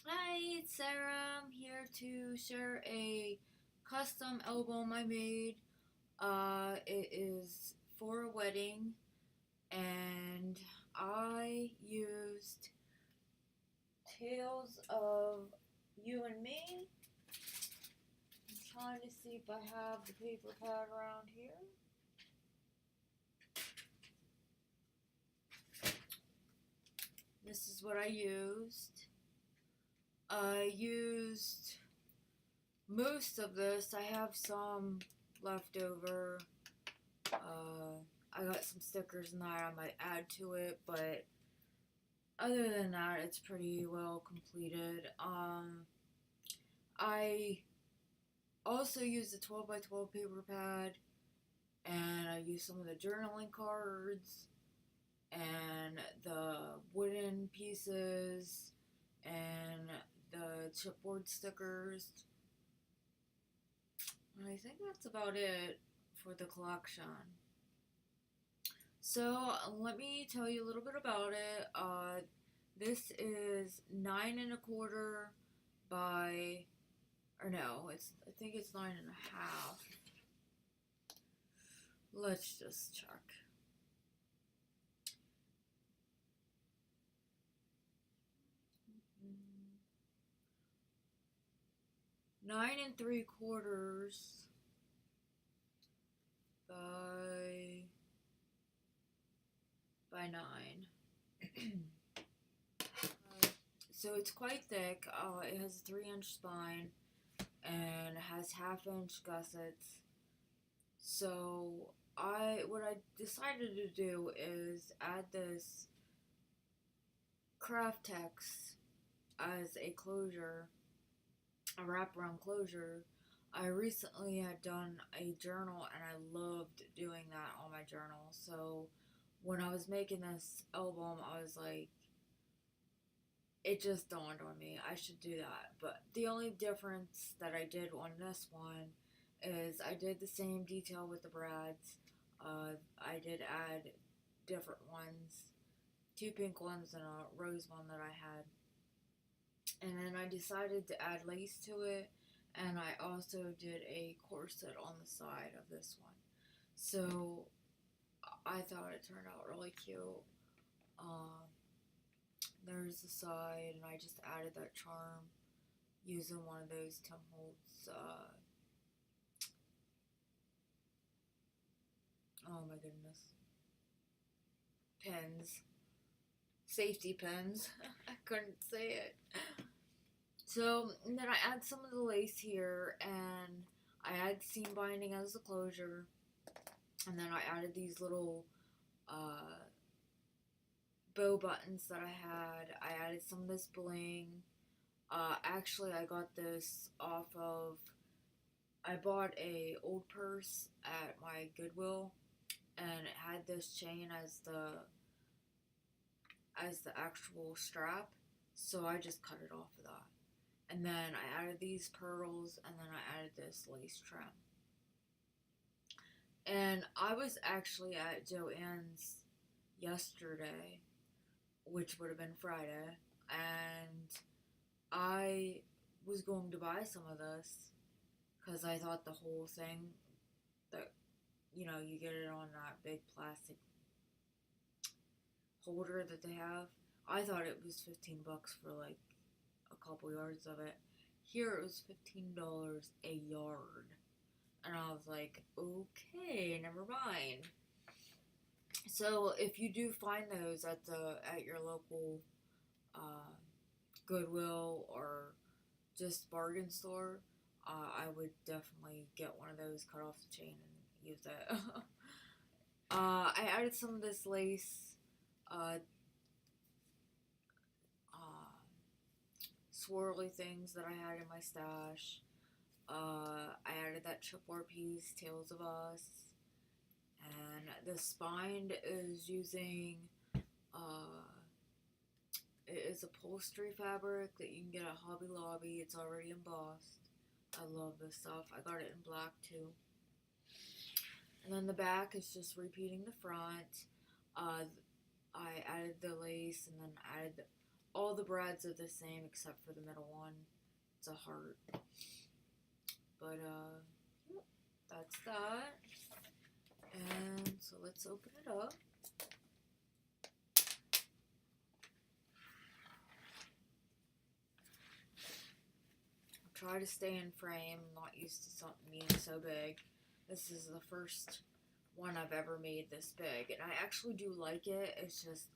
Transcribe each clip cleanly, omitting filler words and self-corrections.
Hi, it's Sarah. I'm here to share a custom album I made. It is for a wedding, and I used Tales of You and Me. I'm trying to see if I have the paper pad around here. This is what I used. I used most of this. I have some left over. I got some stickers and that I might add to it, but other than that, it's pretty well completed. I also used the 12 by 12 paper pad, and I used some of the journaling cards, and the wooden pieces, and the chipboard stickers. And I think that's about it for the collection. So let me tell you a little bit about it. This is 9 1/4 by, or no, I think it's 9 1/2. Let's just check. Mm, 9 3/4 by 9. So it's quite thick. It has a 3-inch spine and it has 1/2 inch gussets. So what I decided to do is add this Kraft Tex as a closure, a wraparound closure. I recently had done a journal and I loved doing that on my journal. So when I was making this album, I was like, it just dawned on me I should do that. But the only difference that I did on this one is I did the same detail with the brads. I did add different ones, 2 pink ones and a rose one that I had. And then I decided to add lace to it, and I also did a corset on the side of this one. So I thought it turned out really cute. Um, there's the side, and I just added that charm using one of those Tim Holtz, oh my goodness, pins, safety pins. I couldn't say it. So and then I add some of the lace here, and I add seam binding as the closure, and then I added these little uh, bow buttons that I had. I added some of this bling. Actually, I got this off of. I bought a old purse at my Goodwill, and it had this chain as the actual strap. So I just cut it off of that. And then I added these pearls, and then I added this lace trim. And I was actually at Joann's yesterday, which would have been Friday, and I was going to buy some of this because I thought the whole thing that you get it on that big plastic holder that they have. I thought it was $15 for like a couple yards of it. Here it was $15 a yard, and I was like, okay, never mind. So if you do find those at your local uh, Goodwill or just bargain store, I would definitely get one of those, cut off the chain, and use it. I added some of this lace uh, uh, swirly things that I had in my stash. I added that chipboard piece, Tales of Us, and the spine is using uh, it is upholstery fabric that you can get at Hobby Lobby. It's already embossed. I love this stuff. I got it in black too. And then the back is just repeating the front. Uh, I added the lace and then added all the brads are the same except for the middle one. It's a heart. But that's that. And so let's open it up. I'll try to stay in frame. I'm not used to something being so big. This is the first one I've ever made this big, and I actually do like it. It's just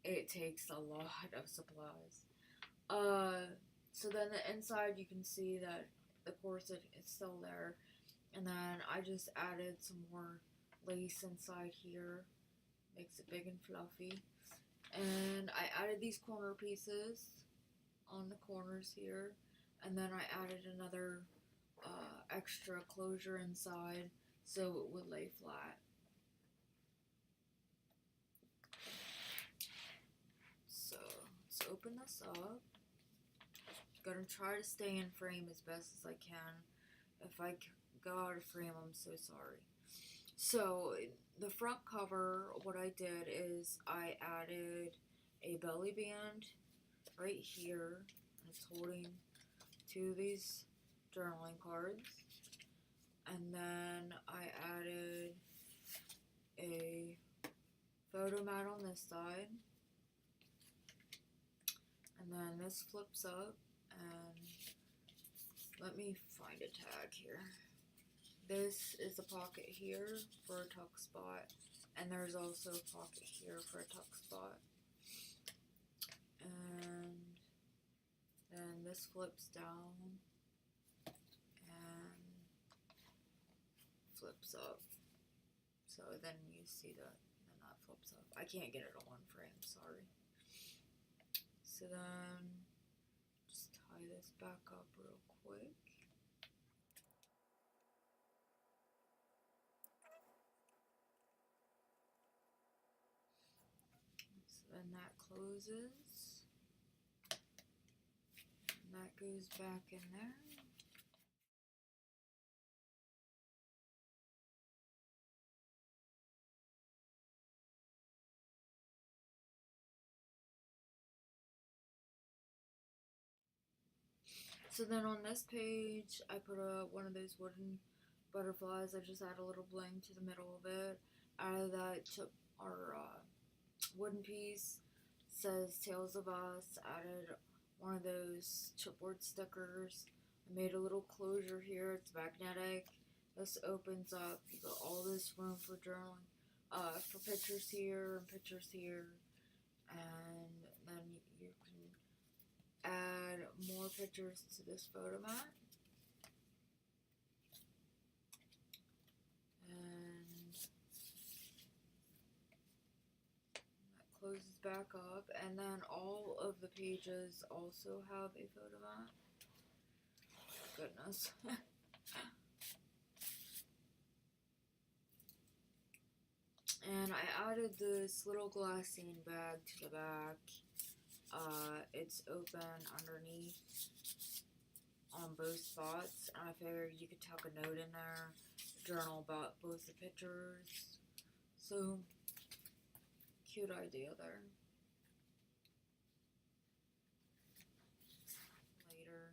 it takes a lot of supplies. So then the inside, you can see that the corset is still there, and then I just added some more lace inside here, makes it big and fluffy. And I added these corner pieces on the corners here, and then I added another extra closure inside so it would lay flat. So let's open this up. Gonna try to stay in frame as best as I can. If I go out of frame, I'm so sorry. So the front cover, what I did is I added a belly band right here. It's holding two of these journaling cards. And then I added a photo mat on this side. And then this flips up, and let me find a tag here. This is a pocket here for a tuck spot, and there's also a pocket here for a tuck spot. And then this flips down and flips up. So then you see that, then that flips up. I can't get it on one frame, sorry. So then, just tie this back up real quick. So then that closes. And that goes back in there. So then on this page, I put one of those wooden butterflies. I just add a little bling to the middle of it. Out of that wooden piece, says Tales of Us. Added one of those chipboard stickers. I made a little closure here. It's magnetic. This opens up. You got all this room for journaling, for pictures here and pictures here, and then you can add more pictures to this photo mat. And that closes back up, and then all of the pages also have a photo mat. Goodness. And I added this little glassine bag to the back. It's open underneath on both spots, and I figured you could tuck a note in there, journal about both the pictures. So, cute idea there. Later.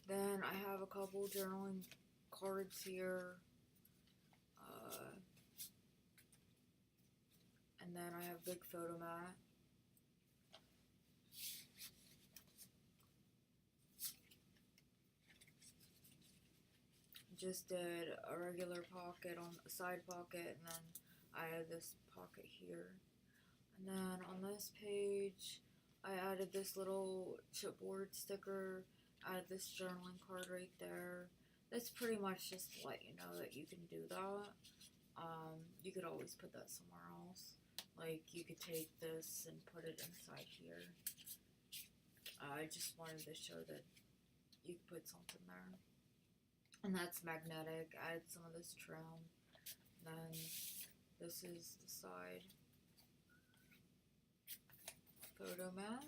Then I have a couple journaling cards here. And then I have a big photo mat. Just did a regular pocket on a side pocket, and then I added this pocket here. And then on this page, I added this little chipboard sticker. Added this journaling card right there. That's pretty much just to let you know that you can do that. You could always put that somewhere else. Like, you could take this and put it inside here. I just wanted to show that you could put something there. And that's magnetic. I added some of this trim. Then this is the side photo mat.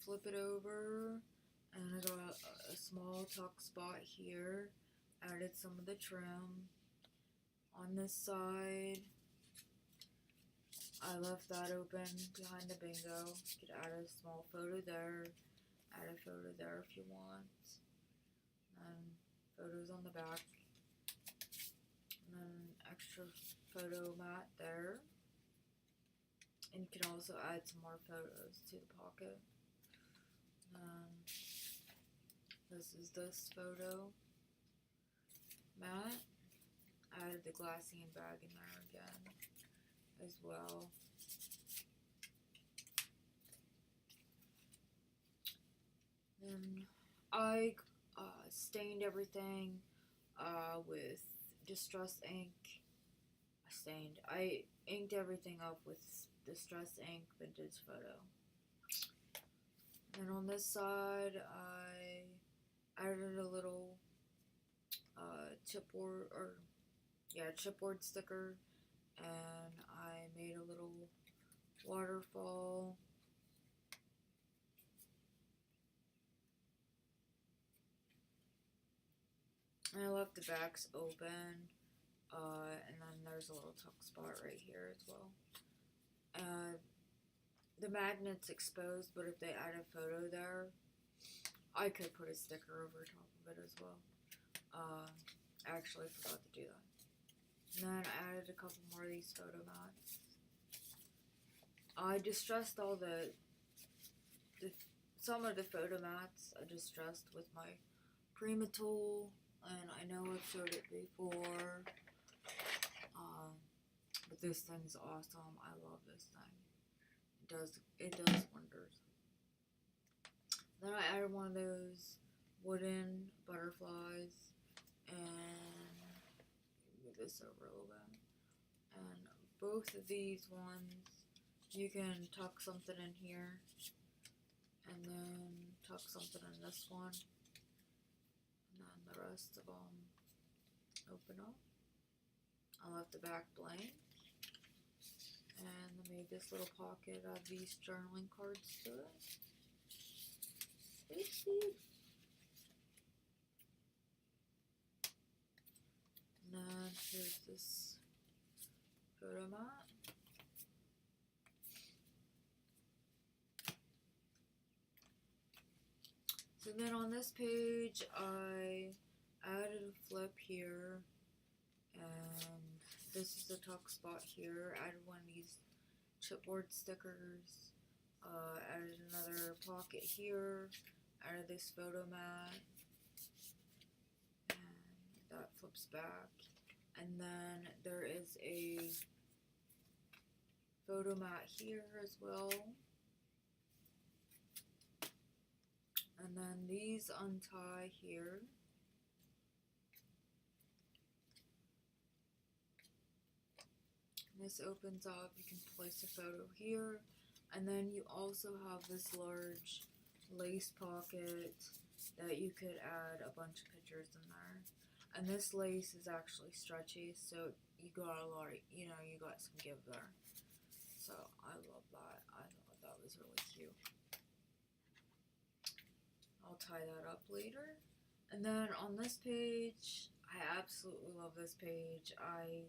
Flip it over, and I got a small tuck spot here. Added some of the trim on this side. I left that open behind the bingo. You could add a small photo there, add a photo there if you want, and photos on the back, and then extra photo mat there. And you can also add some more photos to the pocket. This is this photo mat. Added the glassine bag in there again as well. Then I stained everything with distress ink. I inked everything up with distress ink vintage photo. And on this side, I added a little chipboard sticker, and I made a little waterfall. And I left the backs open, and then there's a little tuck spot right here as well. The magnet's exposed, but if they add a photo there, I could put a sticker over top of it as well. I actually forgot to do that. And then I added a couple more of these photo mats. I distressed all some of the photo mats. I distressed with my Prima tool, and I know I've showed it before. But this thing's awesome. I love this thing. It does wonders. Then I added one of those wooden butterflies, and move this over a little bit. And both of these ones, you can tuck something in here, and then tuck something in this one, and then the rest of them open up. I left the back blank, and I made this little pocket of these journaling cards to it. And then here's this photo mat. So then on this page, I added a flip here, and this is the tuck spot here. Added one of these chipboard stickers. Added another pocket here. Added this photo mat, and that flips back. And then there is a photo mat here as well. And then these untie here. And this opens up. You can place a photo here. And then you also have this large lace pocket that you could add a bunch of pictures in there. And this lace is actually stretchy, so you got a lot of, you got some give there. So I love that. I thought that was really cute. I'll tie that up later. And then on this page, I absolutely love this page. I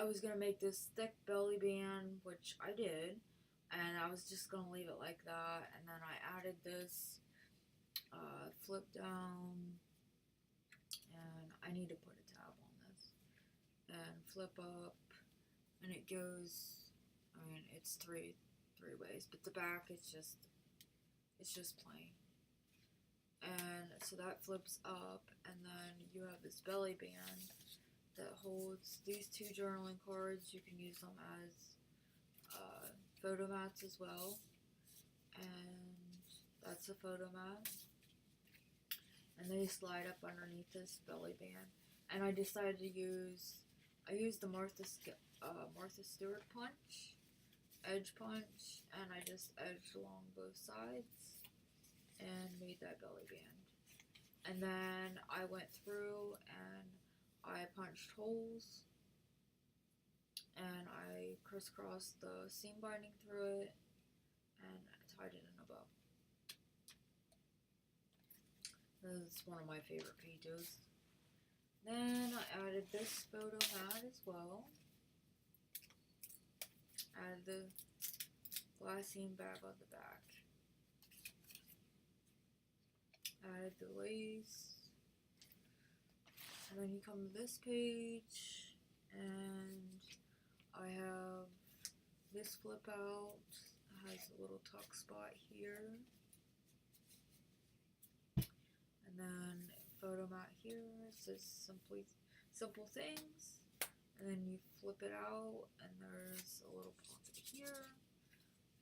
was gonna make this thick belly band, which I did, and I was just gonna leave it like that. And then I added this flip down, and I need to put a tab on this, and flip up, and it goes. I mean, it's three ways, but the back it's just plain. And so that flips up, and then you have this belly band that holds these two journaling cards. You can use them as photo mats as well. And that's a photo mat. And they slide up underneath this belly band. And I decided to use the Martha Stewart edge punch, and I just edged along both sides and made that belly band. And then I went through and I punched holes, and I crisscrossed the seam binding through it, and I tied it in a bow. This is one of my favorite pages. Then I added this photo mat as well. Add the glassine bag on the back. Add the lace. And then you come to this page, and I have this flip out. It has a little tuck spot here. And then photo mat here. It says simple things. And then you flip it out, and there's a little pocket here.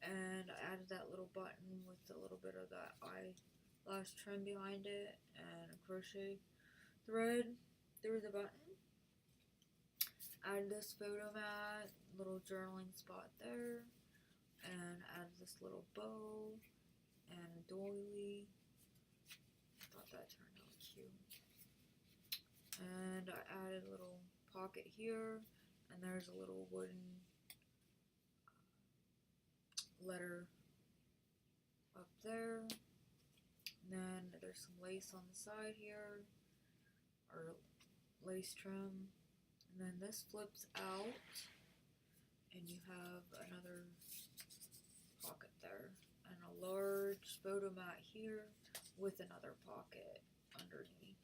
And I added that little button with a little bit of that eyelash trim behind it, and a crochet thread through the button. Add this photo mat, little journaling spot there, and add this little bow and a doily. I thought that turned out cute. And I added a little pocket here, and there's a little wooden letter up there. And then there's some lace on the side here, or lace trim. And then this flips out, and you have another pocket there, and a large photo mat here with another pocket underneath.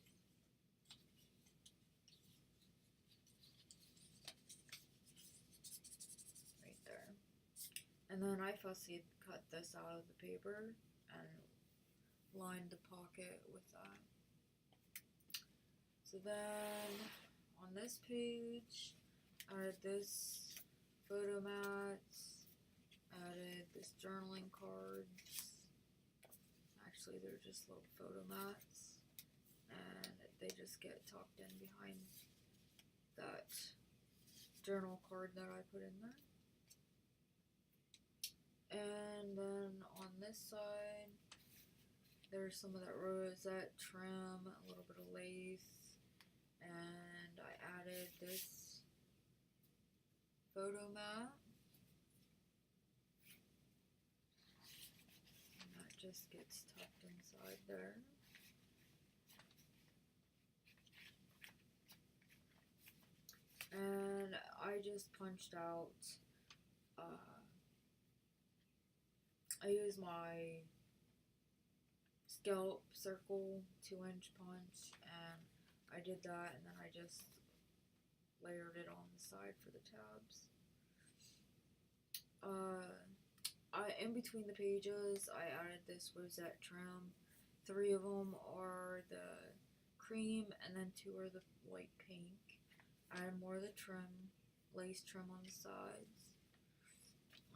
Right there. And then I fussy cut this out of the paper and lined the pocket with that. So then on this page, I added this photo mats, added this journaling cards. Actually, they're just little photo mats, and they just get tucked in behind that journal card that I put in there. And then on this side, there's some of that rosette trim, a little bit of lace, and I added this photo mat. And that just gets tucked inside there. And I just punched out, I used my scallop circle 2-inch punch, and I did that, and then I just layered it on the side for the tabs. In between the pages, I added this rosette trim. 3 of them are the cream, and then 2 are the light pink. I added more of the trim, lace trim on the sides.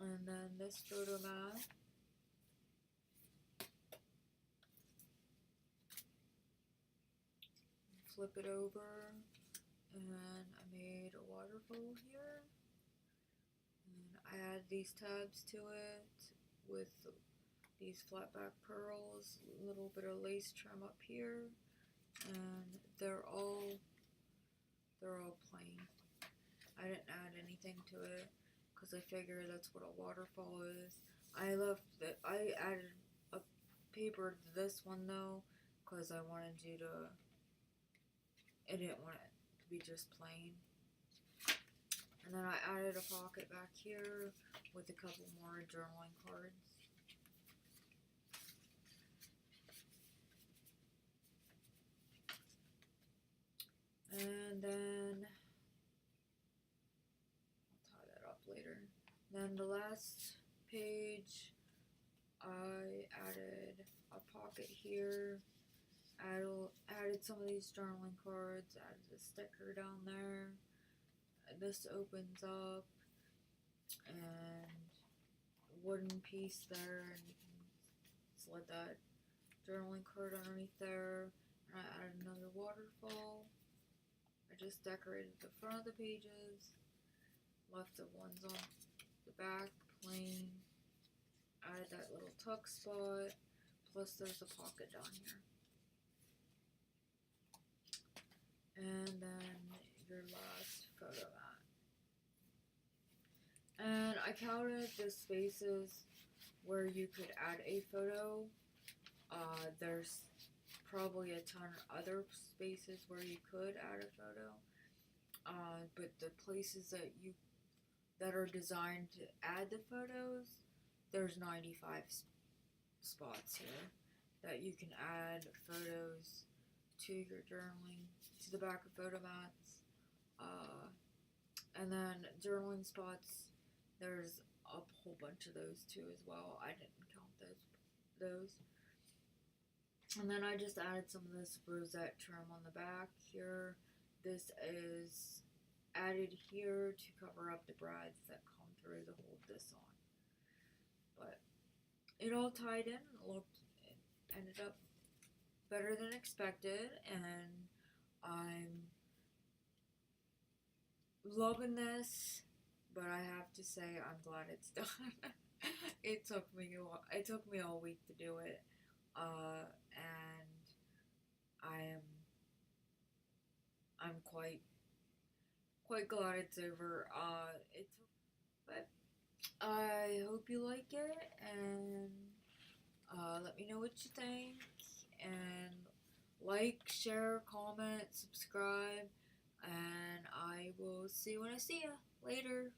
And then this photo mat. Flip it over, and I made a waterfall here, and I add these tabs to it with these flat back pearls, a little bit of lace trim up here, and they're all plain. I didn't add anything to it because I figured that's what a waterfall is. I added a paper to this one though because I wanted you to. I didn't want it to be just plain. And then I added a pocket back here with a couple more journaling cards. And then I'll tie that up later. Then the last page, I added a pocket here. Added some of these journaling cards, added a sticker down there. This opens up, and a wooden piece there, and you can slide that journaling card underneath there. And I added another waterfall. I just decorated the front of the pages, left the ones on the back plain. Added that little tuck spot, plus there's a pocket down here. And then your last photo mat. And I counted the spaces where you could add a photo. There's probably a ton of other spaces where you could add a photo. But the places that are designed to add the photos, there's 95 spots here that you can add photos to your journaling, to the back of photo mats. And then journaling spots, there's a whole bunch of those too as well. I didn't count those. And then I just added some of this rosette trim on the back here. This is added here to cover up the brads that come through to hold this on. But it all tied in. It ended up better than expected, and I'm loving this. But I have to say, I'm glad it's done. It took me all week to do it, and I'm quite glad it's over. But I hope you like it, and let me know what you think, and like, share, comment, subscribe, and I will see you when I see you later.